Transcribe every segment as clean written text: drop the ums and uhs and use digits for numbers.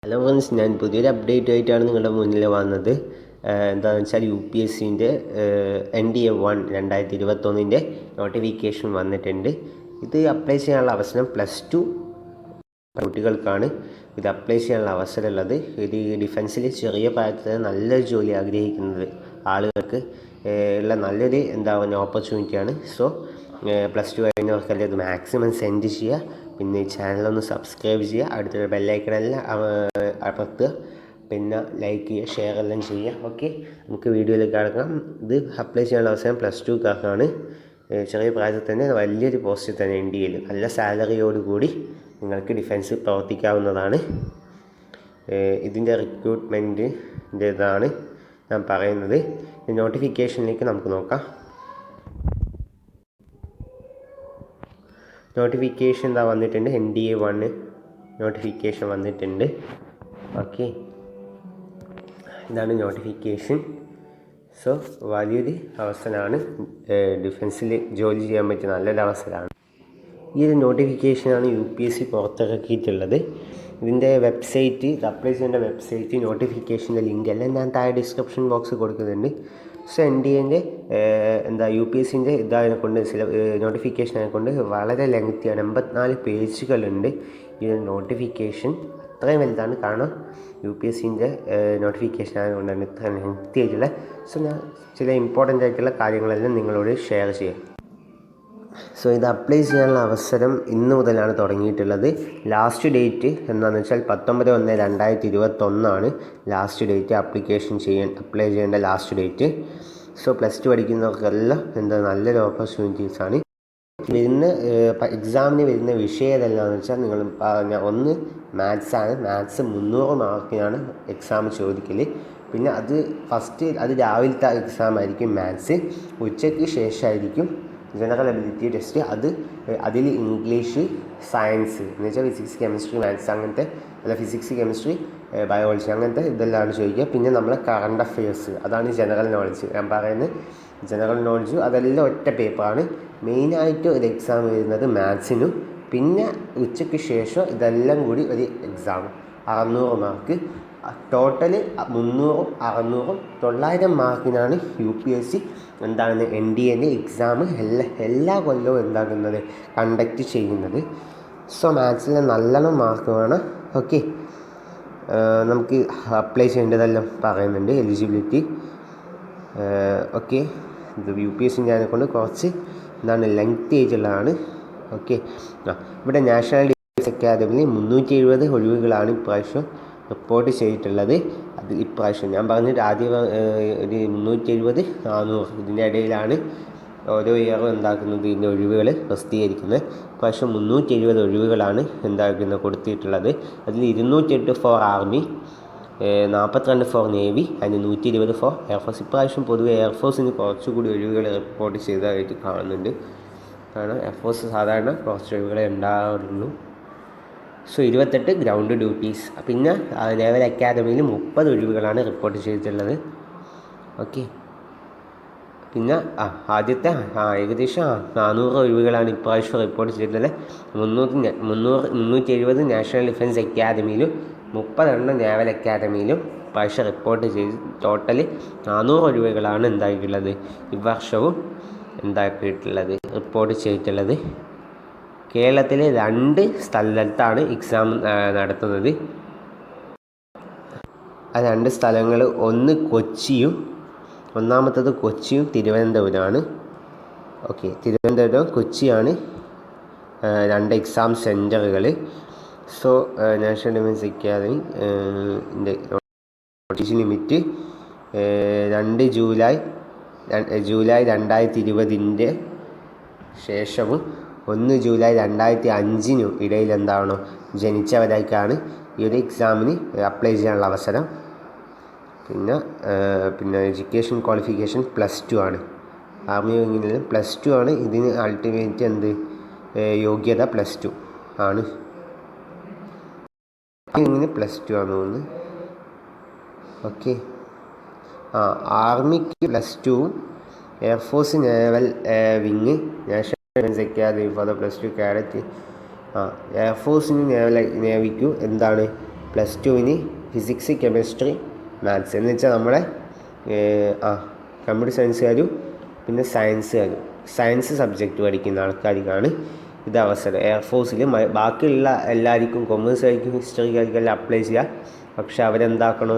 Hello friends, ഞാൻ പുതിയൊരു update ആയിട്ടാണ് നിങ്ങളുടെ മുന്നിൽ വന്നത്. എന്താണെന്ന് വെച്ചാൽ UPSCൻ്റെ NDA-1 2021 നോട്ടിഫിക്കേഷൻ വന്നിട്ടുണ്ട്. ഇത് അപ്ലൈ ചെയ്യാനുള്ള അവസരം +2 കുട്ടികൾക്കാണ് ഇത് അപ്ലൈ ചെയ്യാനുള്ള അവസരമുള്ളത്. ഇത് ഡിഫൻസിൽ ചെറിയ പ്രായത്തിൽ നല്ലൊരു ജോലി ആഗ്രഹിക്കുന്നത് ആളുകൾക്ക് ഉള്ള നല്ലൊരു ഓപ്പർച്യൂണിറ്റിയാണ്. സോ +2 കഴിഞ്ഞവർക്കെല്ലാം ഇത് മാക്സിമം സെൻഡ് ചെയ്യുക. പിന്നെ ഈ ചാനലൊന്ന് സബ്സ്ക്രൈബ് ചെയ്യുക, അടുത്തൊരു ബെല്ലൈക്കണെല്ലാം അമർത്തുക, പിന്നെ ലൈക്ക് ചെയ്യുക, ഷെയർ എല്ലാം ചെയ്യുക. ഓക്കെ, നമുക്ക് വീഡിയോയിലേക്ക് കടക്കാം. ഇത് അപ്ലൈ ചെയ്യാനുള്ള അവസരം +2കാർക്കാണ്. ചെറിയ പ്രായത്തിൽ തന്നെ വലിയൊരു പോസ്റ്റിൽ തന്നെ ഇന്ത്യയിൽ നല്ല സാലറിയോടുകൂടി നിങ്ങൾക്ക് ഡിഫൻസ് പ്രവർത്തിക്കാവുന്നതാണ്. ഇതിൻ്റെ റിക്രൂട്ട്മെൻറ്റിൻ്റേതാണ് ഞാൻ പറയുന്നത്. നോട്ടിഫിക്കേഷനിലേക്ക് നമുക്ക് നോക്കാം. നോട്ടിഫിക്കേഷൻ വന്നിട്ടുണ്ട്. NDA-1 നോട്ടിഫിക്കേഷൻ വന്നിട്ടുണ്ട്. ഓക്കെ, ഇതാണ് നോട്ടിഫിക്കേഷൻ. സോ വലിയൊരു അവസരമാണ്, ഡിഫൻസിൽ ജോലി ചെയ്യാൻ പറ്റിയ നല്ലൊരു അവസരമാണ്. ഈ ഒരു നോട്ടിഫിക്കേഷനാണ് UPSC പുറത്തിറക്കിയിട്ടുള്ളത്. ഇതിൻ്റെ വെബ്സൈറ്റ്, അപ്ലൈ ചെയ്യേണ്ട വെബ്സൈറ്റ്, നോട്ടിഫിക്കേഷൻ്റെ ലിങ്ക് എല്ലാം ഞാൻ താഴെ ഡിസ്ക്രിപ്ഷൻ ബോക്സ് കൊടുക്കുന്നുണ്ട്. സോ NDAൻ്റെ UPSCൻ്റെ ഇതായതിനെക്കൊണ്ട് നോട്ടിഫിക്കേഷൻ ആയതുകൊണ്ട് വളരെ ലെങ്തിയാണ്, 84 പേജുകളുണ്ട് ഈ നോട്ടിഫിക്കേഷൻ. അത്രയും വലുതാണ്, കാരണം UPSCൻ്റെ നോട്ടിഫിക്കേഷൻ ആയതുകൊണ്ടാണ് ഇത്ര ലെങ്തി ആയിട്ടുള്ള. സോ ഞാൻ ചില ഇമ്പോർട്ടൻ്റ് ആയിട്ടുള്ള കാര്യങ്ങളെല്ലാം നിങ്ങളോട് ഷെയർ ചെയ്യാം. സോ ഇത് അപ്ലൈ ചെയ്യാനുള്ള അവസരം ഇന്ന് മുതലാണ് തുടങ്ങിയിട്ടുള്ളത്. ലാസ്റ്റ് ഡേറ്റ് എന്താണെന്ന് വെച്ചാൽ 19/1/2021 ലാസ്റ്റ് ഡേറ്റ് അപ്ലൈ ചെയ്യേണ്ട ലാസ്റ്റ് ഡേറ്റ്. സോ +2 പഠിക്കുന്നവർക്കെല്ലാം നല്ലൊരു ഓപ്പർച്യൂണിറ്റീസാണ്. എക്സാമിന് വരുന്ന വിഷയം ഏതെല്ലാമെന്ന് വെച്ചാൽ നിങ്ങൾ ഒന്ന് മാത്സാണ്. Maths 300 മാർക്കിനാണ് exam ചോദിക്കൽ. പിന്നെ അത് രാവിലത്തെ എക്സാം ആയിരിക്കും മാത്സ്. ഉച്ചയ്ക്ക് ശേഷമായിരിക്കും ജനറൽ എബിലിറ്റി ടെസ്റ്റ്. അതിൽ ഇംഗ്ലീഷ്, സയൻസ് എന്ന് വെച്ചാൽ ഫിസിക്സ്, കെമിസ്ട്രി, മാത്സ് അങ്ങനത്തെ ഫിസിക്സ്, കെമിസ്ട്രി, ബയോളജി അങ്ങനത്തെ ഇതെല്ലാം ചോദിക്കുക. പിന്നെ നമ്മളെ കറണ്ട് അഫെയർസ്, അതാണ് ജനറൽ നോളജ്. ഞാൻ പറയുന്നത് ജനറൽ നോളജ് അതെല്ലാം ഒറ്റ പേപ്പറാണ്. മെയിനായിട്ട് ഒരു എക്സാം വരുന്നത് മാത്സിനും. പിന്നെ ഉച്ചയ്ക്ക് ശേഷം ഇതെല്ലാം കൂടി ഒരു എക്സാം 600 മാർക്ക്. ടോട്ടല് 300, 600, 900 മാർക്കിനാണ് UPSC NDAൻ്റെ എക്സാം എല്ലാ കൊല്ലവും കണ്ടക്ട് ചെയ്യുന്നത്. സോ മാത്സിൽ നല്ലോണം മാർക്ക് വേണം. ഓക്കെ, നമുക്ക് അപ്ലൈ ചെയ്യേണ്ടതെല്ലാം പറയുന്നുണ്ട്. എലിജിബിലിറ്റി ഓക്കെ, ഇത് UPSCൻ്റെ അതിനെക്കൊണ്ട് കുറച്ച് ലെങ്തി ആയിട്ടുള്ളതാണ്. ഓക്കെ, ഇവിടെ നാഷണൽ ഡിഫൻസ് അക്കാദമിയിൽ 370 ഒഴിവുകളാണ് ഇപ്രാവശ്യം റിപ്പോർട്ട് ചെയ്തിട്ടുള്ളത്. അത് ഇപ്രാവശ്യം ഞാൻ പറഞ്ഞിട്ട് ആദ്യം ഒരു 370, 400 ഇതിൻ്റെ ഇടയിലാണ് ഓരോ ഇയറും ഇതിൻ്റെ ഒഴിവുകൾ പ്രസിദ്ധീകരിക്കുന്നത്. ഇപ്രാവശ്യം 370 ഒഴിവുകളാണ് കൊടുത്തിട്ടുള്ളത്. അതിൽ 208 ഫോർ ആർമി, 42 ഫോർ നേവി, അതിന് 120 ഫോർ എയർഫോഴ്സ്. ഇപ്രാവശ്യം പൊതുവെ എയർഫോഴ്സിന് കുറച്ചുകൂടി ഒഴിവുകൾ റിപ്പോർട്ട് ചെയ്തതായിട്ട് കാണുന്നുണ്ട്. കാരണം എയർഫോഴ്സ് സാധാരണ കുറച്ച് ഒഴിവുകളെ ഉണ്ടാകാറുള്ളൂ. So 28 ground duties. പിന്നെ നേവൽ അക്കാദമിയിൽ 30 ഒഴിവുകളാണ് റിപ്പോർട്ട് ചെയ്തിട്ടുള്ളത്. ഓക്കെ, പിന്നെ ആദ്യത്തെ ഏകദേശം 400 ഒഴിവുകളാണ് ഇപ്രാവശ്യം റിപ്പോർട്ട് ചെയ്തിട്ടുള്ളത്. 370 നാഷണൽ ഡിഫൻസ് അക്കാദമിയിലും 30 നേവൽ അക്കാദമിയിലും ഇപ്രാവശ്യം റിപ്പോർട്ട് ചെയ്ത് ടോട്ടൽ 400 ഒഴിവുകളാണ് ഇവർഷവും റിപ്പോർട്ട് ചെയ്തിട്ടുള്ളത്. കേരളത്തിലെ 2 സ്ഥലത്താണ് എക്സാം നടത്തുന്നത്. ആ 2 സ്ഥലങ്ങൾ ഒന്നാമത്തത് കൊച്ചിയും തിരുവനന്തപുരമാണ്. ഓക്കെ, തിരുവനന്തപുരം, കൊച്ചിയാണ് 2 എക്സാം സെൻറ്ററുകൾ. So national defence academy notice limit 2 July 2020 ശേഷവും 1 ജൂലൈ 2005 ഇടയിൽ ജനിച്ചവരേക്കാണ് ഈ ഒരു എക്സാമിന് അപ്ലൈ ചെയ്യാനുള്ള അവസരം. പിന്നെ എഡ്യൂക്കേഷൻ ക്വാളിഫിക്കേഷൻ +2 ആണ്. ആർമി വിങ്ങിൽ +2 ആണ്. ഇതിന് അൾട്ടിമേറ്റ് യോഗ്യത +2 ആണ്. ഇങ്ങനെ +2 ആണ് തോന്നുന്നത്. ഓക്കെ, ആർമിക്ക് +2ഉം air force naval wing national defence academy for the +2 cadet എയർഫോഴ്സിനും നേവിക്കും +2 ഫിസിക്സ്, കെമിസ്ട്രി, മാത്സ് എന്ന് വെച്ചാൽ നമ്മളെ കമ്പ്യൂട്ടർ സയൻസുകാരും പിന്നെ സയൻസ് സബ്ജക്റ്റ് പഠിക്കുന്ന ആൾക്കാർക്കാണ് ഇത് അവസരം. എയർഫോഴ്സിൽ ബാക്കിയുള്ള എല്ലാവർക്കും കൊമേഴ്സുകാർക്കും ഹിസ്റ്ററിക്കാർക്കും എല്ലാം അപ്ലൈ ചെയ്യാം. പക്ഷെ അവരെന്താക്കണോ,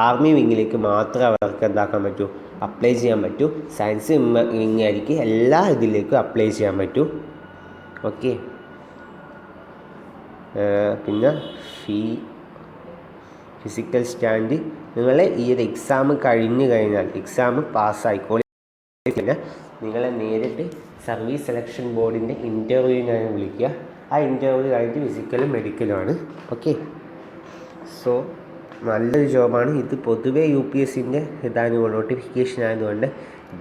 ആർമി വിങ്ങിലേക്ക് മാത്രമേ അവർക്ക് എന്താക്കാൻ പറ്റൂ, അപ്ലൈ ചെയ്യാൻ പറ്റൂ. സയൻസ് വിങ്ങായിരിക്കും എല്ലാ ഇതിലേക്കും അപ്ലൈ ചെയ്യാൻ പറ്റൂ. ഓക്കെ. പിന്നെ ഫിസിക്കൽ സ്റ്റാൻഡ് നിങ്ങളെ ഈ ഒരു എക്സാം കഴിഞ്ഞ് കഴിഞ്ഞാൽ, എക്സാം പാസ്സായിക്കോളി പിന്നെ നിങ്ങളെ നേരിട്ട് സർവീസ് സെലക്ഷൻ ബോർഡിൻ്റെ ഇൻ്റർവ്യൂവിനായി വിളിക്കുക. ആ ഇൻ്റർവ്യൂ കഴിഞ്ഞിട്ട് ഫിസിക്കലും മെഡിക്കലുമാണ്. ഓക്കെ. സോ നല്ലൊരു ജോബാണ് ഇത്. പൊതുവേ UPSCൻ്റെ നോട്ടിഫിക്കേഷൻ ആയതുകൊണ്ട്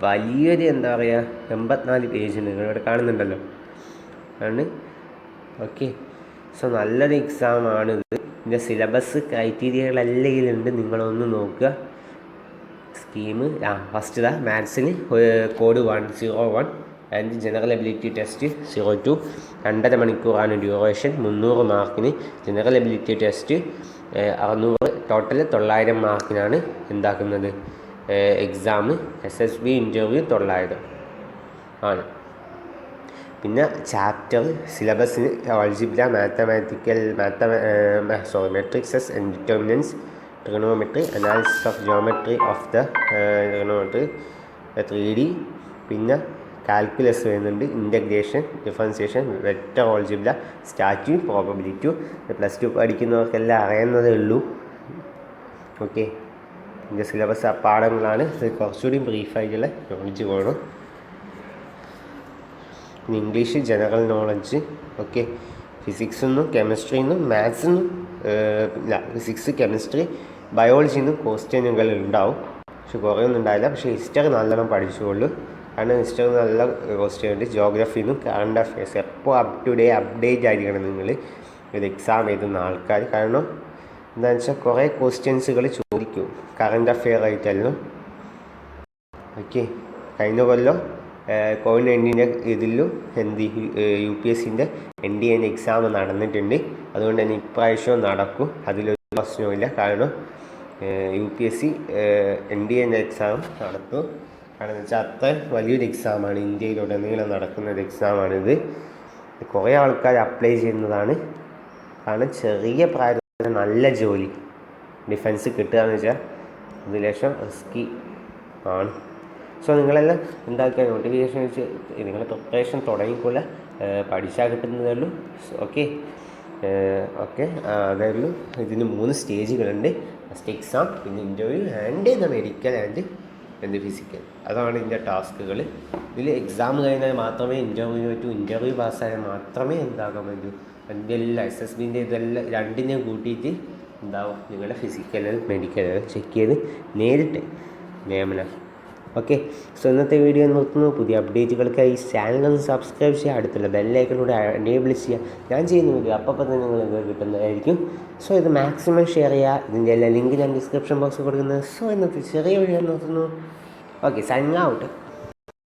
വലിയൊരു 84 പേജ് നിങ്ങളിവിടെ കാണുന്നുണ്ടല്ലോ ആണ്. ഓക്കെ. സോ നല്ലൊരു എക്സാമാണിത്. ഇതിൻ്റെ സിലബസ് ക്രൈറ്റീരിയകളെല്ലാം ഇതിലുണ്ട്, നിങ്ങളൊന്ന് നോക്കുക. സ്കീം ഫസ്റ്റ് മാത്സിന് code 101 and general ability test 02. 2.5 മണിക്കൂറാണ് ഡ്യൂറേഷൻ. 300 മാർക്കിന് ജനറൽ എബിലിറ്റി ടെസ്റ്റ്, 600 ടോട്ടൽ 900 മാർക്കിനാണ് എന്താക്കുന്നത് എക്സാം. SSB ഇൻ്റർവ്യൂ 900 ആണ്. പിന്നെ ചാപ്റ്റർ സിലബസിന് algebra, matrices and determinants, trigonometry, analysis of geometry of the trigonometry, 3D, പിന്നെ കാൽക്കുലസ് വരുന്നുണ്ട്, integration, differentiation, vector algebra, static, probability. +2 പഠിക്കുന്നവർക്കെല്ലാം അറിയുന്നതേ ഉള്ളൂ. ഓക്കെ. ഇതിൻ്റെ സിലബസ് പാഠങ്ങളാണ്. കുറച്ചുകൂടി ബ്രീഫായിട്ടുള്ള നോളജ് വേണം. പിന്നെ ഇംഗ്ലീഷ്, ജനറൽ നോളജ്. ഓക്കെ. ഫിസിക്സൊന്നും കെമിസ്ട്രിന്നും മാത്സൊന്നും ഫിസിക്സ്, കെമിസ്ട്രി, ബയോളജിന്നും ക്വസ്റ്റ്യനുകൾ ഉണ്ടാവും. പക്ഷെ കുറേയൊന്നും ഉണ്ടാവില്ല. പക്ഷേ ഹിസ്റ്ററി നല്ലോണം പഠിച്ചുകൊള്ളൂ. കാരണം ഹിസ്റ്ററി നല്ല ക്വസ്റ്റ്യൻ ഉണ്ട്. ജോഗ്രഫിന്നും കറണ്ട് അഫെയർസ് എപ്പോൾ അപ്ഡേറ്റ് ആയിരിക്കണം നിങ്ങൾ ഒരു എക്സാം എഴുതുന്ന ആൾക്കാർ. കാരണം എന്താണെന്ന് വെച്ചാൽ കുറേ ക്വസ്റ്റ്യൻസുകൾ ചോദിക്കും കറണ്ട് അഫെയർ ആയിട്ടല്ലോ. ഓക്കെ. കഴിഞ്ഞ കൊല്ലം COVID-19 ഇതിലും UPSCൻ്റെ NDA എക്സാം നടന്നിട്ടുണ്ട്. അതുകൊണ്ട് തന്നെ ഇപ്രാവശ്യവും നടക്കും, അതിലൊരു പ്രശ്നവുമില്ല. കാരണം UPSC NDA എക്സാം നടത്തും. കാരണം എന്ന് വെച്ചാൽ അത്ര വലിയൊരു എക്സാമാണ്, ഇന്ത്യയിലുടനീളം നടക്കുന്ന ഒരു എക്സാമാണിത്. കുറേ ആൾക്കാർ അപ്ലൈ ചെയ്യുന്നതാണ്. കാരണം ചെറിയ പ്രായത്തിൽ നല്ല ജോലി ഡിഫൻസ് കിട്ടുക എന്ന് വെച്ചാൽ അത് ലക്ഷം റിസ്കി ആണ്. സോ നിങ്ങളെല്ലാം എന്താക്കുക, നോട്ടിഫിക്കേഷൻ വെച്ച് നിങ്ങൾ പ്രിപ്പറേഷൻ തുടങ്ങിക്കൊള്ള, പഠിച്ചാൽ കിട്ടുന്നതേ ഉള്ളൂ. ഓക്കെ. അതേ ഉള്ളൂ. ഇതിന് 3 സ്റ്റേജുകളുണ്ട്. ഫസ്റ്റ് എക്സാം, പിന്നെ interview and medical and physical. അതാണ് ഇതിൻ്റെ ടാസ്കുകൾ. ഇതിൽ എക്സാം കഴിഞ്ഞാൽ മാത്രമേ ഇൻ്റർവ്യൂ പറ്റൂ. ഇൻ്റർവ്യൂ പാസ്സായാൽ മാത്രമേ എന്താക്കാൻ പറ്റൂ. അതിൻ്റെ എല്ലാം SSBൻ്റെ ഇതെല്ലാം രണ്ടിനെയും കൂട്ടിയിട്ട് എന്താവും നിങ്ങളുടെ ഫിസിക്കൽ മെഡിക്കൽ ചെക്ക് ചെയ്ത് നേരിട്ട് നിയമനം. ഓക്കെ. സോ ഇന്നത്തെ വീഡിയോ നിർത്തുന്നു. പുതിയ അപ്ഡേറ്റുകൾക്കായി ചാനലൊന്ന് സബ്സ്ക്രൈബ് ചെയ്യുക, അടുത്തുള്ള ബെല്ലൈക്കണിലൂടെ എനേബിൾ ചെയ്യുക. ഞാൻ ചെയ്യുന്ന വീഡിയോ അപ്പോൾ തന്നെ നിങ്ങൾക്ക് കിട്ടുന്നതായിരിക്കും. സോ ഇത് മാക്സിമം ഷെയർ ചെയ്യുക. ഇതിൻ്റെ എല്ലാ ലിങ്ക് ഞാൻ ഡിസ്ക്രിപ്ഷൻ ബോക്സിൽ കൊടുക്കുന്നത്. സോ ഇന്നത്തെ ചെറിയ വീഡിയോ നിർത്തുന്നു. ഓക്കെ. Signing out.